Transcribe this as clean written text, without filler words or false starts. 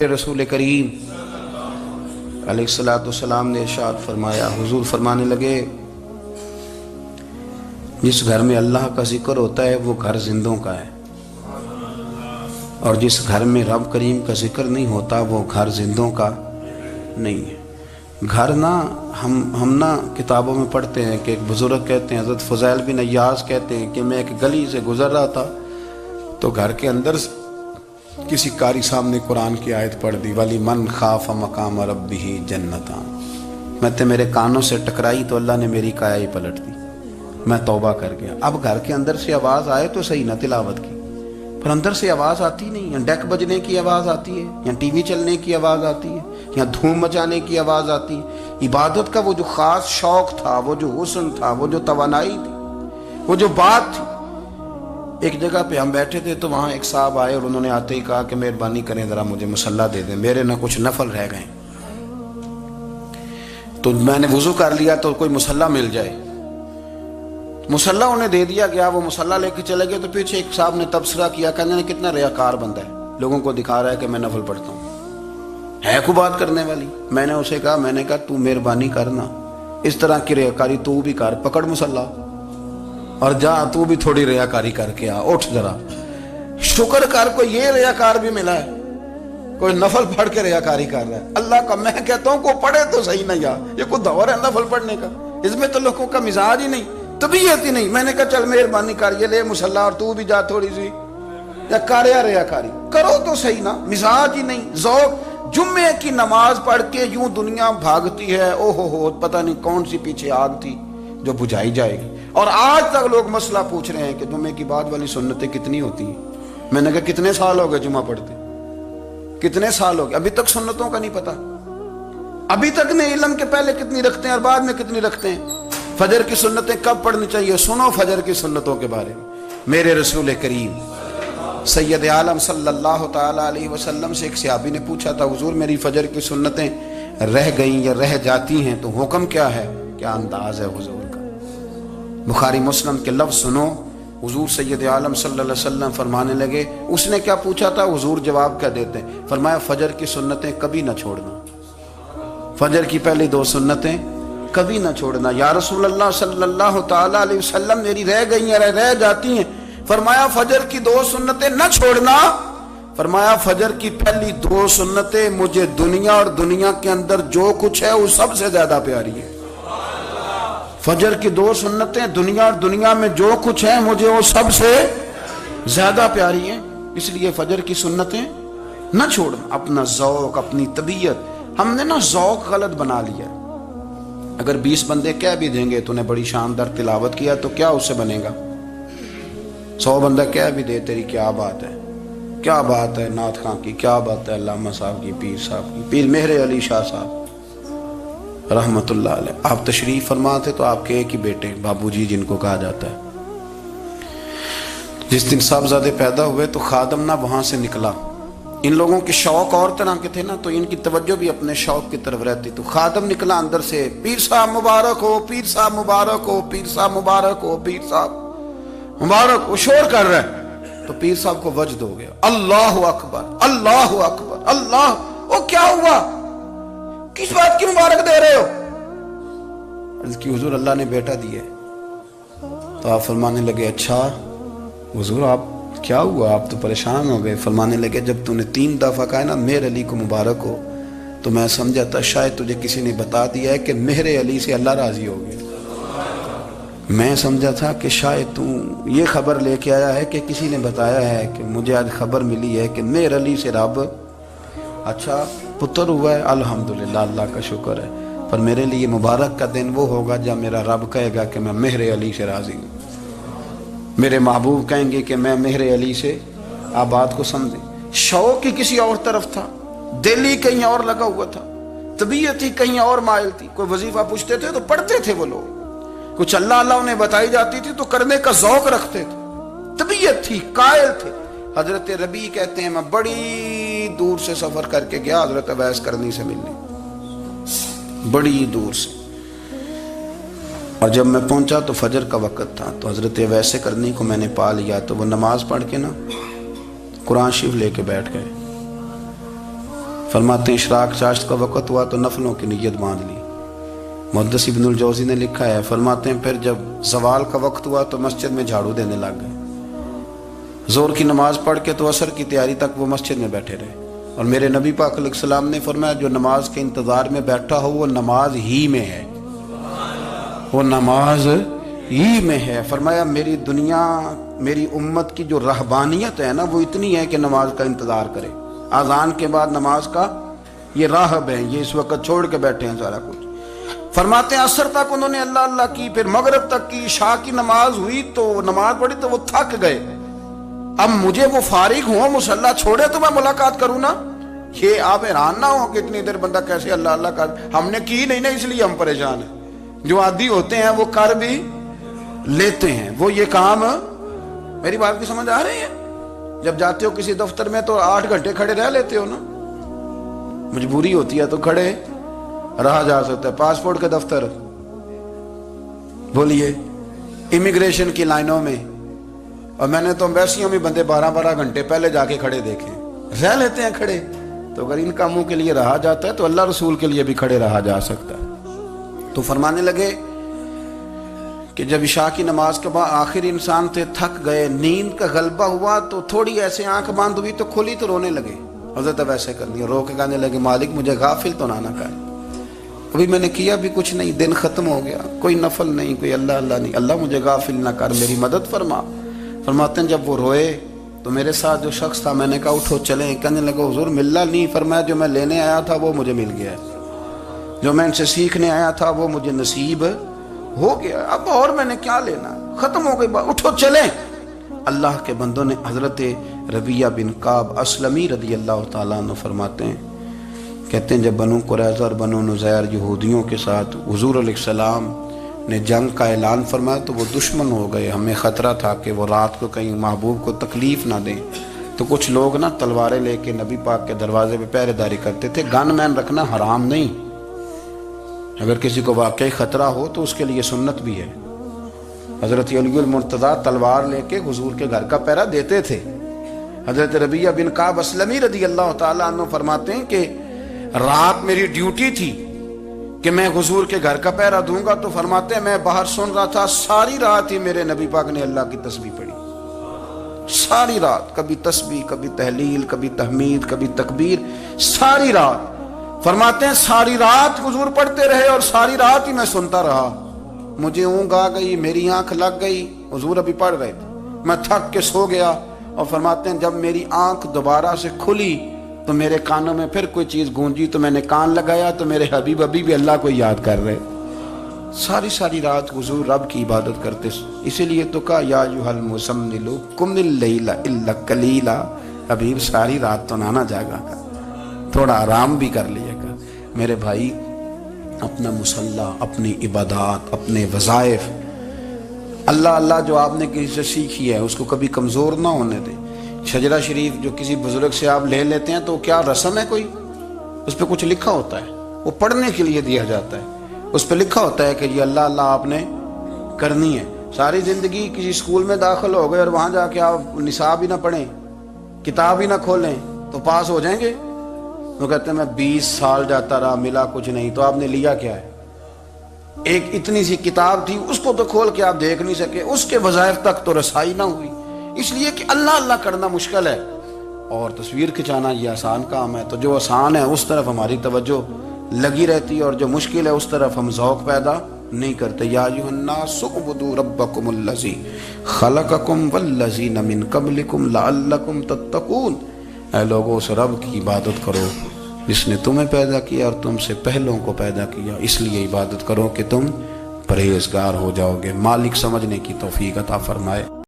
رسول کریم علیہ السلام نے ارشاد فرمایا، حضور فرمانے لگے جس گھر میں اللہ کا ذکر ہوتا ہے وہ گھر زندوں کا ہے، اور جس گھر میں رب کریم کا ذکر نہیں ہوتا وہ گھر زندوں کا نہیں ہے۔ گھر نا ہم نا کتابوں میں پڑھتے ہیں کہ ایک بزرگ کہتے ہیں، حضرت فضیل بن عیاض کہتے ہیں کہ میں ایک گلی سے گزر رہا تھا تو گھر کے اندر کسی قاری سامنے قرآن کی آیت پڑھ دی، وَلِمَنْ خَافَ مَقَامَ رَبِّهِ جَنَّتَانِ، میں میرے کانوں سے ٹکرائی تو اللہ نے میری کایا ہی پلٹ دی، میں توبہ کر گیا۔ اب گھر کے اندر سے آواز آئے تو صحیح نہ تلاوت کی، پر اندر سے آواز آتی نہیں، یا ڈیک بجنے کی آواز آتی ہے، یا ٹی وی چلنے کی آواز آتی ہے، یا دھوم مچانے کی آواز آتی ہے۔ عبادت کا وہ جو خاص شوق تھا، وہ جو حسن تھا، وہ جو توانائی تھی، وہ جو بات تھی۔ ایک جگہ پہ ہم بیٹھے تھے تو وہاں ایک صاحب آئے اور انہوں نے آتے ہی کہا کہ مہربانی کریں ذرا مجھے مصلی دے دیں، میرے نہ کچھ نفل رہ گئے۔ تو میں نے وضو کر لیا تو کوئی مصلی مل جائے، مصلی انہیں دے دیا گیا، وہ مصلی لے کے چلے گئے۔ تو پیچھے ایک صاحب نے تبصرہ کیا، کہنے کتنا ریاکار بندہ ہے، لوگوں کو دکھا رہا ہے کہ میں نفل پڑھتا ہوں، ہے کو بات کرنے والی۔ میں نے اسے کہا تو مہربانی کرنا، اس طرح کی ریاکاری تو بھی کر، پکڑ مصلی اور جا تو بھی تھوڑی ریاکاری کر کے آ، اٹھ ذرا شکر کر، کوئی یہ ریاکار بھی ملا ہے، کوئی نفل پڑھ کے ریاکاری کر رہا ہے۔ اللہ کا میں کہتا ہوں کو پڑھے تو صحیح نہیں، یہ کوئی دور ہے نفل پڑھنے کا؟ اس میں تو لوگوں کا مزاج ہی نہیں، طبیعت ہی نہیں۔ میں نے کہا چل مہربانی کر، یہ لے مصلی اور تو بھی جا تھوڑی سی، یا کر یا ریاکاری کرو تو صحیح نا، مزاج ہی نہیں، ذوق۔ جمعے کی نماز پڑھ کے یوں دنیا بھاگتی ہے، او ہو پتہ نہیں کون سی پیچھے آگ تھی جو بجھائی جائے گی۔ اور آج تک لوگ مسئلہ پوچھ رہے ہیں کہ جمعے کی بعد والی سنتیں کتنی ہوتی ہیں۔ میں نے کہا کتنے سال ہو گئے جمعہ پڑھتے، کتنے سال ہو گئے، ابھی تک سنتوں کا نہیں پتا، ابھی تک نے علم کے پہلے کتنی رکھتے ہیں اور بعد میں کتنی رکھتے ہیں۔ فجر کی سنتیں کب پڑھنی چاہیے، سنو فجر کی سنتوں کے بارے میں۔ میرے رسول کریم سید عالم صلی اللہ تعالی علیہ وسلم سے ایک صحابی نے پوچھا تھا، حضور میری فجر کی سنتیں رہ گئیں یا رہ جاتی ہیں تو حکم کیا ہے، کیا انداز ہے حضور کا۔ بخاری مسلم کے لفظ سنو، حضور سید عالم صلی اللہ علیہ وسلم فرمانے لگے، اس نے کیا پوچھا تھا، حضور جواب کیا دیتے ہیں، فرمایا فجر کی سنتیں کبھی نہ چھوڑنا، فجر کی پہلی دو سنتیں کبھی نہ چھوڑنا۔ یا رسول اللہ صلی اللہ تعالی علیہ وسلم میری رہ گئی ہیں، رہ جاتی ہیں، فرمایا فجر کی دو سنتیں نہ چھوڑنا، فرمایا فجر کی پہلی دو سنتیں مجھے دنیا اور دنیا کے اندر جو کچھ ہے وہ سب سے زیادہ پیاری ہے۔ فجر کی دو سنتیں دنیا اور دنیا میں جو کچھ ہے مجھے وہ سب سے زیادہ پیاری ہیں، اس لیے فجر کی سنتیں نہ چھوڑنا۔ اپنا ذوق، اپنی طبیعت، ہم نے نا ذوق غلط بنا لیا۔ اگر 20 بندے کہہ بھی دیں گے تو نے بڑی شاندار تلاوت کیا تو کیا اس سے بنے گا؟ 100 بندہ کہہ بھی دے تیری کیا بات ہے، کیا بات ہے نعت خاں کی، کیا بات ہے علامہ صاحب کی، پیر صاحب کی، پیر مہر علی شاہ صاحب رحمت اللہ علیہ۔ آپ تشریف فرما تھے تو آپ کے ایک ہی بیٹے بابو جی جن کو کہا جاتا ہے، جس دن صاحبزادے پیدا ہوئے تو خادم نہ وہاں سے نکلا، ان لوگوں کے شوق اور طرح کے تھے نا تو ان کی توجہ بھی اپنے شوق کی طرف رہتی، تو خادم نکلا اندر سے، پیر صاحب مبارک ہو، پیر صاحب مبارک ہو، پیر صاحب مبارک ہو، پیر صاحب مبارک ہو، شور کر رہا ہے۔ تو پیر صاحب کو وجد ہو گیا، اللہ اکبر اللہ اکبر اللہ، وہ کیا ہوا، کس بات کی مبارک دے رہے ہو؟ عرض کی حضور اللہ نے بیٹا دیا ہے۔ تو آپ فرمانے لگے اچھا حضور آپ کیا ہوا، آپ تو پریشان ہو گئے۔ فرمانے لگے جب تو نے 3 دفعہ کہا نا مہر علی کو مبارک ہو تو میں سمجھا تھا شاید تجھے کسی نے بتا دیا ہے کہ مہر علی سے اللہ راضی ہو گیا، میں سمجھا تھا کہ شاید تو یہ خبر لے کے آیا ہے کہ کسی نے بتایا ہے کہ مجھے آج خبر ملی ہے کہ مہر علی سے رب اچھا پتر ہوا ہے، الحمدللہ اللہ کا شکر ہے، پر میرے لیے مبارک کا دن وہ ہوگا جب میرا رب کہے گا کہ میں مہر علی سے راضی ہوں، میرے محبوب کہیں گے کہ میں مہر علی سے، آپ بات کو سمجھیں۔ شوق ہی کسی اور طرف تھا، دل ہی کہیں اور لگا ہوا تھا، طبیعت ہی کہیں اور مائل تھی۔ کوئی وظیفہ پوچھتے تھے تو پڑھتے تھے وہ لوگ، کچھ اللہ اللہ انہیں بتائی جاتی تھی تو کرنے کا ذوق رکھتے تھے، طبیعت تھی، قائل تھے۔ حضرت ربیع کہتے ہیں میں بڑی دور سے سفر کر کے گیا حضرت اویس کرنی سے ملنے، بڑی دور سے، اور جب میں پہنچا تو فجر کا وقت تھا، تو حضرت اویس کرنی کو میں نے پا لیا، تو وہ نماز پڑھ کے نا قرآن شریف لے کے بیٹھ گئے، فرماتے ہیں اشراق چاشت کا وقت ہوا تو نفلوں کی نیت باندھ لی۔ محدث ابن الجوزی نے لکھا ہے، فرماتے ہیں پھر جب زوال کا وقت ہوا تو مسجد میں جھاڑو دینے لگ گئے۔ زور کی نماز پڑھ کے تو عصر کی تیاری تک وہ مسجد میں بیٹھے رہے، اور میرے نبی پاک علیہ السلام نے فرمایا جو نماز کے انتظار میں بیٹھا ہو وہ نماز ہی میں ہے، وہ نماز ہی میں ہے۔ فرمایا میری دنیا، میری امت کی جو رہبانیت ہے نا وہ اتنی ہے کہ نماز کا انتظار کرے، اذان کے بعد نماز کا یہ راہب ہیں، یہ اس وقت چھوڑ کے بیٹھے ہیں سارا کچھ۔ فرماتے ہیں عصر تک انہوں نے اللہ اللہ کی، پھر مغرب تک کی، عشاء کی نماز ہوئی تو نماز پڑھی تو وہ تھک گئے۔ اب مجھے وہ فارغ ہوں، مصلی چھوڑے تو میں ملاقات کروں نا۔ یہ آپ حیران نہ ہو کہ اتنی دیر بندہ کیسے اللہ اللہ کر، ہم نے کی نہیں نا اس لیے ہم پریشان ہیں۔ جو عادی ہوتے ہیں وہ کر بھی لیتے ہیں، وہ یہ کام، میری بات کی سمجھ آ رہی ہے؟ جب جاتے ہو کسی دفتر میں تو 8 گھنٹے کھڑے رہ لیتے ہو نا، مجبوری ہوتی ہے تو کھڑے رہا جا سکتا ہے۔ پاسپورٹ کے دفتر بولیے، امیگریشن کی لائنوں میں، اور میں نے تو ایمبیسیوں میں بندے 12 گھنٹے پہلے جا کے کھڑے دیکھے، رہ لیتے ہیں کھڑے۔ تو اگر ان کاموں کے لیے رہا جاتا ہے تو اللہ رسول کے لیے بھی کھڑے رہا جا سکتا ہے۔ تو فرمانے لگے کہ جب عشاء کی نماز کے بعد آخر انسان تھے، تھک گئے، نیند کا غلبہ ہوا تو تھوڑی ایسے آنکھ بند ہوئی تو کھلی تو رونے لگے۔ حضرت ویسے کر لیا، رو کے کہنے لگے مالک مجھے غافل تو نہ کر، ابھی میں نے کیا بھی کچھ نہیں، دن ختم ہو گیا، کوئی نفل نہیں، کوئی اللہ اللہ نہیں، اللہ مجھے غافل نہ کر، میری مدد فرما۔ فرماتے ہیں جب وہ روئے تو میرے ساتھ جو شخص تھا میں نے کہا اٹھو چلیں، کہنے لگا حضور ملنا نہیں، فرمایا جو میں لینے آیا تھا وہ مجھے مل گیا، جو میں ان سے سیکھنے آیا تھا وہ مجھے نصیب ہو گیا، اب اور میں نے کیا لینا، ختم ہو گئی بات، اٹھو چلیں۔ اللہ کے بندوں نے حضرت ربیہ بن کعب اسلمی رضی اللہ تعالیٰ عنہ فرماتے ہیں، کہتے ہیں جب بنو قریظہ اور بنو نذیر یہودیوں کے ساتھ حضور علیہ السلام نے جنگ کا اعلان فرمایا تو وہ دشمن ہو گئے، ہمیں خطرہ تھا کہ وہ رات کو کہیں محبوب کو تکلیف نہ دیں، تو کچھ لوگ نا تلواریں لے کے نبی پاک کے دروازے پہ پہرے داری کرتے تھے۔ گن مین رکھنا حرام نہیں، اگر کسی کو واقعی خطرہ ہو تو اس کے لیے سنت بھی ہے۔ حضرت علی المرتضیٰ تلوار لے کے حضور کے گھر کا پہرا دیتے تھے۔ حضرت ربیہ بن کعب اسلمی رضی اللہ تعالیٰ عنہ فرماتے ہیں کہ رات میری ڈیوٹی تھی کہ میں حضور کے گھر کا پہرا دوں گا، تو فرماتے ہیں میں باہر سن رہا تھا، ساری رات ہی میرے نبی پاک نے اللہ کی تسبیح پڑھی، ساری رات، کبھی تسبیح، کبھی تحلیل، کبھی تحمید، کبھی تکبیر، ساری رات۔ فرماتے ہیں ساری رات حضور پڑھتے رہے اور ساری رات ہی میں سنتا رہا، مجھے اونگ آ گئی، میری آنکھ لگ گئی، حضور ابھی پڑھ رہے تھے، میں تھک کے سو گیا۔ اور فرماتے ہیں جب میری آنکھ دوبارہ سے کھلی تو میرے کانوں میں پھر کوئی چیز گونجی تو میں نے کان لگایا تو میرے حبیب ابھی بھی اللہ کو یاد کر رہے، ساری رات حضور رب کی عبادت کرتے۔ اسی لیے تو کہا یا ایھا المزمل قم اللیل الا قلیلا، حبیب ساری رات تو نہ جاگا کر، تھوڑا آرام بھی کر لیا کر۔ میرے بھائی اپنا مصلی، اپنی عبادات، اپنے وظائف، اللہ اللہ جو آپ نے کسی سے سیکھی ہے اس کو کبھی کمزور نہ ہونے دیں۔ شجرہ شریف جو کسی بزرگ سے آپ لے لیتے ہیں تو کیا رسم ہے کوئی؟ اس پہ کچھ لکھا ہوتا ہے، وہ پڑھنے کے لیے دیا جاتا ہے، اس پہ لکھا ہوتا ہے کہ یہ اللہ اللہ آپ نے کرنی ہے۔ ساری زندگی کسی اسکول میں داخل ہو گئے اور وہاں جا کے آپ نصاب ہی نہ پڑھیں، کتاب ہی نہ کھولیں تو پاس ہو جائیں گے؟ وہ کہتے ہیں میں 20 سال جاتا رہا ملا کچھ نہیں، تو آپ نے لیا کیا ہے؟ ایک اتنی سی کتاب تھی، اس کو تو کھول کے آپ دیکھ نہیں سکے، اس کے وظائف تک تو رسائی نہ ہوئی، اس لیے کہ اللہ اللہ کرنا مشکل ہے اور تصویر کھنچانا یہ آسان کام ہے۔ تو جو آسان ہے اس طرف ہماری توجہ لگی رہتی ہے اور جو مشکل ہے اس طرف ہم ذوق پیدا نہیں کرتے۔ یا ایھا الناس اعبدوا ربکم الذی خلقکم والذین من قبلکم لعلکم تتقون، اے لوگوں اس رب کی عبادت کرو جس نے تمہیں پیدا کیا اور تم سے پہلوں کو پیدا کیا، اس لیے عبادت کرو کہ تم پرہیزگار ہو جاؤ گے۔ مالک سمجھنے کی توفیق عطا فرمائے۔